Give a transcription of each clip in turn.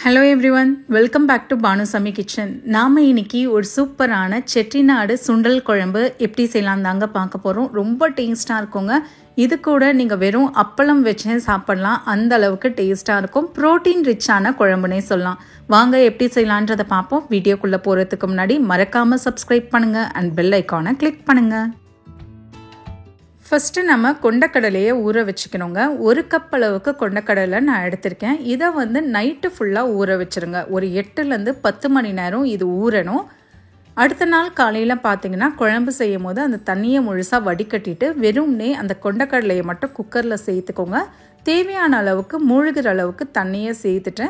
Hello everyone, welcome back to Banusami Kitchen. நாம இன்னைக்கு ஒரு சூப்பரான செட்டிநாடு சுண்டல் குழம்பு எப்படி செய்யலாம் தாங்க பார்க்க போறோம். ரொம்ப டேஸ்டா இருக்குங்க. இது கூட நீங்க வெறும் அப்பளம் வச்சே சாப்பிடலாம். அந்த அளவுக்கு டேஸ்டா இருக்கும். புரோட்டீன் ரிச்சான குழம்புனே சொல்லலாம். வாங்க எப்படி செய்யலாம்ன்றதை பார்ப்போம். வீடியோக்குள்ள போறதுக்கு முன்னாடி மறக்காம சப்ஸ்கிரைப் பண்ணுங்க and bell icon-ஐ கிளிக் பண்ணுங்க. ஃபஸ்ட்டு நம்ம கொண்டக்கடலையை ஊற வச்சுக்கணுங்க. 1 கப் அளவுக்கு கொண்டக்கடலை நான் எடுத்திருக்கேன். இதை நைட்டு ஃபுல்லாக ஊற வச்சுருங்க. ஒரு 8லேருந்து 10 மணி நேரம் இது ஊறணும். அடுத்த நாள் காலையில் பார்த்தீங்கன்னா குழம்பு செய்யும் போது அந்த தண்ணியை முழுசாக வடிகட்டிட்டு வெறும்னே அந்த கொண்டக்கடலையை மட்டும் குக்கரில் சேர்த்துக்கோங்க. தேவையான அளவுக்கு மூழ்கிற அளவுக்கு தண்ணியை சேர்த்துட்டு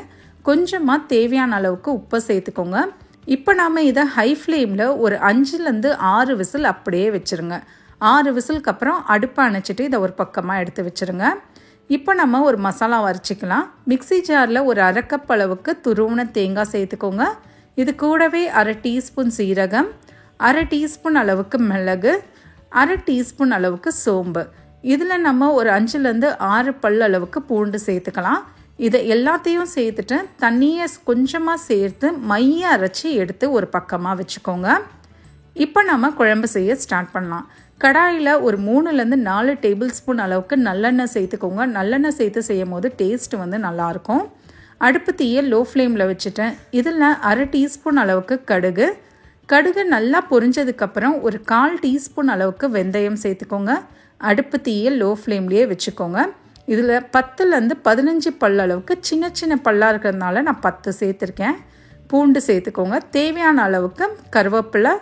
கொஞ்சமாக தேவையான அளவுக்கு உப்பை சேர்த்துக்கோங்க. இப்போ நாம் இதை ஹை ஃப்ளேமில் ஒரு 5லேருந்து 6 விசில் அப்படியே வச்சுருங்க. 6 விசிலுக்கு அப்புறம் அடுப்பை அணைச்சிட்டு இதை ஒரு பக்கமாக எடுத்து வச்சுருங்க. இப்போ நம்ம ஒரு மசாலா அரைச்சிக்கலாம். மிக்சி ஜாரில் ஒரு 1/2 கப் அளவுக்கு துருவின தேங்காய் சேர்த்துக்கோங்க. இது கூடவே 1/2 டீஸ்பூன் சீரகம், 1/2 டீஸ்பூன் அளவுக்கு மிளகு, 1/2 டீஸ்பூன் அளவுக்கு சோம்பு. இதில் நம்ம ஒரு 5லேருந்து 6 பல் அளவுக்கு பூண்டு சேர்த்துக்கலாம். இதை எல்லாத்தையும் சேர்த்துட்டு தண்ணியை கொஞ்சமாக சேர்த்து மைய அரைச்சி எடுத்து ஒரு பக்கமாக வச்சுக்கோங்க. இப்போ நம்ம குழம்பு செய்ய ஸ்டார்ட் பண்ணலாம். கடாயில் ஒரு 3லேருந்து 4 டேபிள் ஸ்பூன் அளவுக்கு நல்லெண்ணெய் சேர்த்துக்கோங்க. நல்லெண்ணெய் சேர்த்து செய்யும் போது டேஸ்ட் நல்லாயிருக்கும். அடுப்பு தீயை லோ ஃப்ளேமில் வச்சுட்டேன். இதில் 1/2 டீஸ்பூன் அளவுக்கு கடுகு நல்லா பொரிஞ்சதுக்கப்புறம் ஒரு 1/4 டீஸ்பூன் அளவுக்கு வெந்தயம் சேர்த்துக்கோங்க. அடுப்பு தீயை லோ ஃப்ளேம்லேயே வச்சுக்கோங்க. இதில் 10லேருந்து 15 பல் அளவுக்கு சின்ன சின்ன பல்லாக இருக்கிறதுனால நான் 10 சேர்த்துருக்கேன். பூண்டு சேர்த்துக்கோங்க. தேவையான அளவுக்கு கருவேப்பிலை,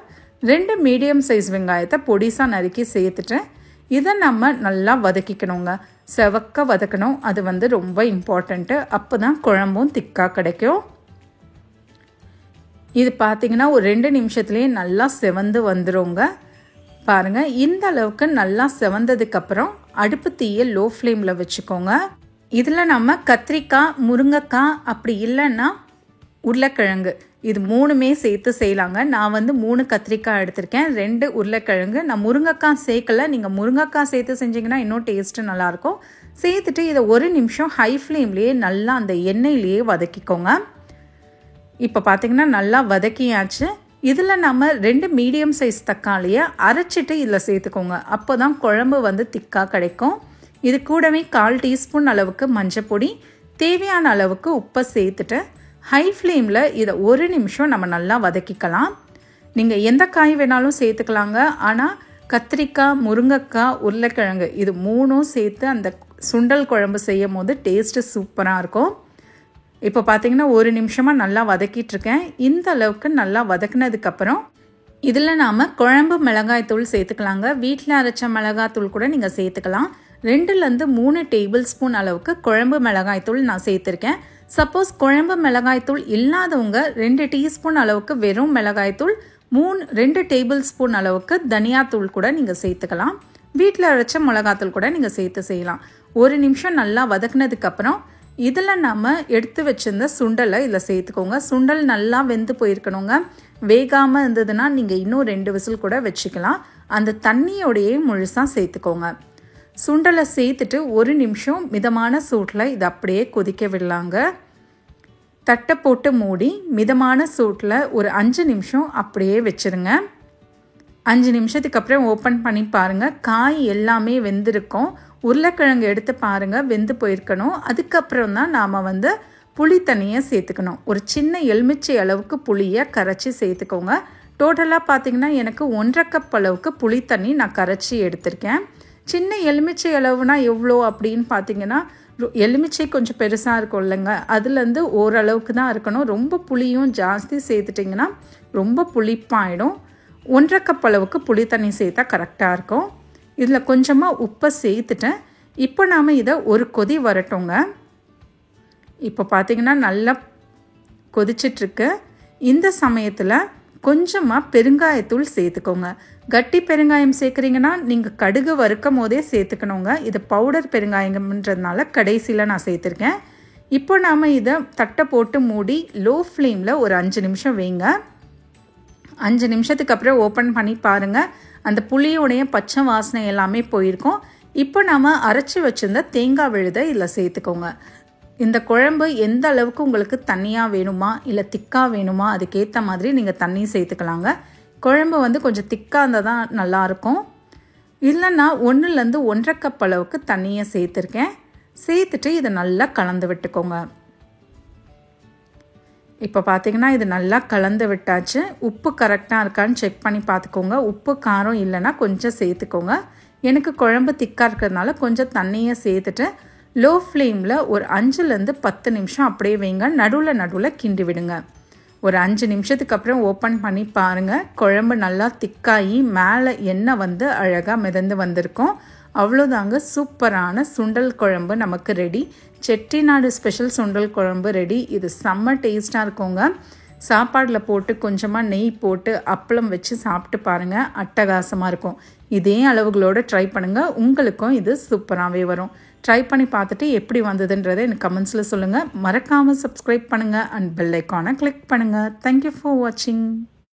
2 மீடியம் சைஸ் வெங்காயத்தை பொடிசாக நறுக்கி சேர்த்துட்டு இதை நம்ம நல்லா வதக்கிக்கணுங்க. செவக்க வதக்கணும். அது ரொம்ப இம்பார்ட்டண்ட்டு. அப்போ தான் குழம்பும் திக்காக கிடைக்கும். இது பார்த்திங்கன்னா ஒரு 2 நிமிஷத்துலேயே நல்லா செவந்து வந்துடுங்க. பாருங்கள், இந்த அளவுக்கு நல்லா செவந்ததுக்கப்புறம் அடுப்பு தீயை லோ ஃப்ளேமில் வச்சுக்கோங்க. இதில் நம்ம கத்திரிக்காய், முருங்கைக்காய், அப்படி இல்லைன்னா உருளைக்கிழங்கு, இது 3மே சேர்த்து செய்யலாங்க. நான் 3 கத்திரிக்காய் எடுத்திருக்கேன், 2 உருளைக்கிழங்கு. நான் முருங்கைக்காய் சேர்க்கலை. நீங்கள் முருங்கைக்காய் சேர்த்து செஞ்சிங்கன்னா இன்னும் டேஸ்ட்டு நல்லாயிருக்கும். சேர்த்துட்டு இதை 1 நிமிஷம் ஹை ஃப்ளேம்லேயே நல்லா அந்த எண்ணெயிலேயே வதக்கிக்கோங்க. இப்போ பார்த்திங்கன்னா நல்லா வதக்கியாச்சு. இதில் நம்ம 2 மீடியம் சைஸ் தக்காளியை அரைச்சிட்டு இதில் சேர்த்துக்கோங்க. அப்போ தான் குழம்பு திக்காக கிடைக்கும். இது கூடவே 1/4 டீஸ்பூன் அளவுக்கு மஞ்சள் பொடி, தேவையான அளவுக்கு உப்பை சேர்த்துட்டு ஹை ஃப்ளேமில் இதை 1 நிமிஷம் நம்ம நல்லா வதக்கிக்கலாம். நீங்கள் எந்த காய் வேணாலும் சேர்த்துக்கலாங்க. ஆனால் கத்திரிக்காய், முருங்கைக்காய், உருளைக்கிழங்கு இது 3ம் சேர்த்து அந்த சுண்டல் குழம்பு செய்யும் போது டேஸ்ட்டு சூப்பராக இருக்கும். இப்போ பார்த்தீங்கன்னா 1 நிமிஷமாக நல்லா வதக்கிட்டுருக்கேன். இந்த அளவுக்கு நல்லா வதக்கினதுக்கப்புறம் இதில் நாம் குழம்பு மிளகாய்த்தூள் சேர்த்துக்கலாங்க. வீட்டில் அரைச்ச மிளகாய்த்தூள் கூட நீங்கள் சேர்த்துக்கலாம். 2லேருந்து 3 டேபிள் ஸ்பூன் அளவுக்கு குழம்பு மிளகாய்த்தூள் நான் சேர்த்துருக்கேன். சப்போஸ் குழம்பு மிளகாய்த்தூள் இல்லாதவங்க 2 டீஸ்பூன் அளவுக்கு வெறும் மிளகாய்த்தூள், 2 டேபிள் ஸ்பூன் அளவுக்கு தனியாத்தூள் கூட நீங்கள் சேர்த்துக்கலாம். வீட்டில் அரைச்ச மிளகாய்த்தூள் கூட நீங்கள் சேர்த்து செய்யலாம். 1 நிமிஷம் நல்லா வதக்குனதுக்கப்புறம் இதில் நம்ம எடுத்து வச்சிருந்த சுண்டலை இதில் சேர்த்துக்கோங்க. சுண்டல் நல்லா வெந்து போயிருக்கணுங்க. வேகாமல் இருந்ததுன்னா நீங்கள் இன்னும் 2 விசில் கூட வச்சுக்கலாம். அந்த தண்ணியோடையே முழுசாக சேர்த்துக்கோங்க. சுண்டலை சேர்த்துட்டு 1 நிமிஷம் மிதமான சூட்டில் இதை அப்படியே கொதிக்க விடலாங்க. தட்டை போட்டு மூடி மிதமான சூட்டில் ஒரு 5 நிமிஷம் அப்படியே வச்சுருங்க. 5 நிமிஷத்துக்கு அப்புறம் ஓப்பன் பண்ணி பாருங்கள். காய் எல்லாமே வெந்திருக்கும். உருளைக்கிழங்கு எடுத்து பாருங்கள், வெந்து போயிருக்கணும். அதுக்கப்புறம் தான் நாம் புளி தண்ணியை சேர்த்துக்கணும். ஒரு சின்ன எலுமிச்சை அளவுக்கு புளியை கரைச்சி சேர்த்துக்கோங்க. டோட்டலாக பார்த்திங்கன்னா எனக்கு 1/2 கப் அளவுக்கு புளி தண்ணி நான் கரைச்சி எடுத்திருக்கேன். சின்ன எலுமிச்சை அளவுனா எவ்வளோ அப்படின்னு பார்த்தீங்கன்னா, எலுமிச்சை கொஞ்சம் பெருசாக இருக்கும் இல்லைங்க, அதுலேருந்து ஓரளவுக்கு தான் இருக்கணும். ரொம்ப புளியும் ஜாஸ்தி சேர்த்துட்டிங்கன்னா ரொம்ப புளிப்பாயிடும். 1/2 கப் அளவுக்கு புளி தண்ணி சேர்த்தா கரெக்டாக இருக்கும். இதில் கொஞ்சமாக உப்பை சேர்த்துட்டேன். இப்போ நாம் இதை ஒரு கொதி வரட்டுங்க. இப்போ பார்த்திங்கன்னா நல்லா கொதிச்சிட்ருக்கு. இந்த சமயத்தில் கொஞ்சமாக பெருங்காயத்தூள் சேர்த்துக்கோங்க. கட்டி பெருங்காயம் சேர்க்குறீங்கன்னா நீங்கள் கடுகு வறுக்கும் போதே சேர்த்துக்கணுங்க. இது பவுடர் பெருங்காயம்ன்றதுனால கடைசியில் நான் சேர்த்துருக்கேன். இப்போ நாம் இதை தட்டை போட்டு மூடி லோ ஃப்ளேமில் ஒரு 5 நிமிஷம் வைங்க. 5 நிமிஷத்துக்கு அப்புறம் ஓப்பன் பண்ணி பாருங்கள். அந்த புளியோடைய பச்சை வாசனை எல்லாமே போயிருக்கும். இப்போ நாம் அரைச்சி வச்சுருந்த தேங்காய் விழுதை இதில் சேர்த்துக்கோங்க. இந்த குழம்பு எந்த அளவுக்கு உங்களுக்கு தண்ணியாக வேணுமா இல்லை திக்காக வேணுமா அதுக்கேற்ற மாதிரி நீங்கள் தண்ணி சேர்த்துக்கலாங்க. குழம்பு வந்து கொஞ்சம் திக்காக இருந்தால் தான் நல்லாயிருக்கும். இல்லைன்னா 1லேருந்து 1.5 கப் அளவுக்கு தண்ணியை சேர்த்துருக்கேன். சேர்த்துட்டு இதை நல்லா கலந்து விட்டுக்கோங்க. இப்போ பார்த்தீங்கன்னா இது நல்லா கலந்து விட்டாச்சு. உப்பு கரெக்டாக இருக்கான்னு செக் பண்ணி பார்த்துக்கோங்க. உப்பு காரம் இல்லைன்னா கொஞ்சம் சேர்த்துக்கோங்க. எனக்கு குழம்பு திக்காக இருக்கிறதுனால கொஞ்சம் தண்ணியை சேர்த்துட்டு லோ ஃப்ளேமில் ஒரு 5லேருந்து 10 நிமிஷம் அப்படியே வைங்க. நடுவில் கிண்டி விடுங்க. ஒரு 5 நிமிஷத்துக்கு அப்புறம் ஓப்பன் பண்ணி பாருங்கள். குழம்பு நல்லா திக்காகி மேலே எண்ணெய் வந்து அழகாக மிதந்து வந்திருக்கும். அவ்வளோதாங்க, சூப்பரான சுண்டல் குழம்பு நமக்கு ரெடி. செட்டிநாடு ஸ்பெஷல் சுண்டல் குழம்பு ரெடி. இது செம்ம டேஸ்ட்டாக இருக்குங்க. சாப்பாடில் போட்டு கொஞ்சமாக நெய் போட்டு அப்பளம் வச்சு சாப்பிட்டு பாருங்கள், அட்டகாசமாக இருக்கும். இதே அளவுகளோடு ட்ரை பண்ணுங்கள், உங்களுக்கும் இது சூப்பராகவே வரும். ட்ரை பண்ணி பார்த்துட்டு எப்படி வந்ததுன்றதை எனக்கு கமெண்ட்ஸில் சொல்லுங்கள். மறக்காமல் சப்ஸ்கிரைப் பண்ணுங்கள் அண்ட் பெல் ஐக்கானை கிளிக் பண்ணுங்கள். தேங்க்யூ ஃபார் வாட்சிங்.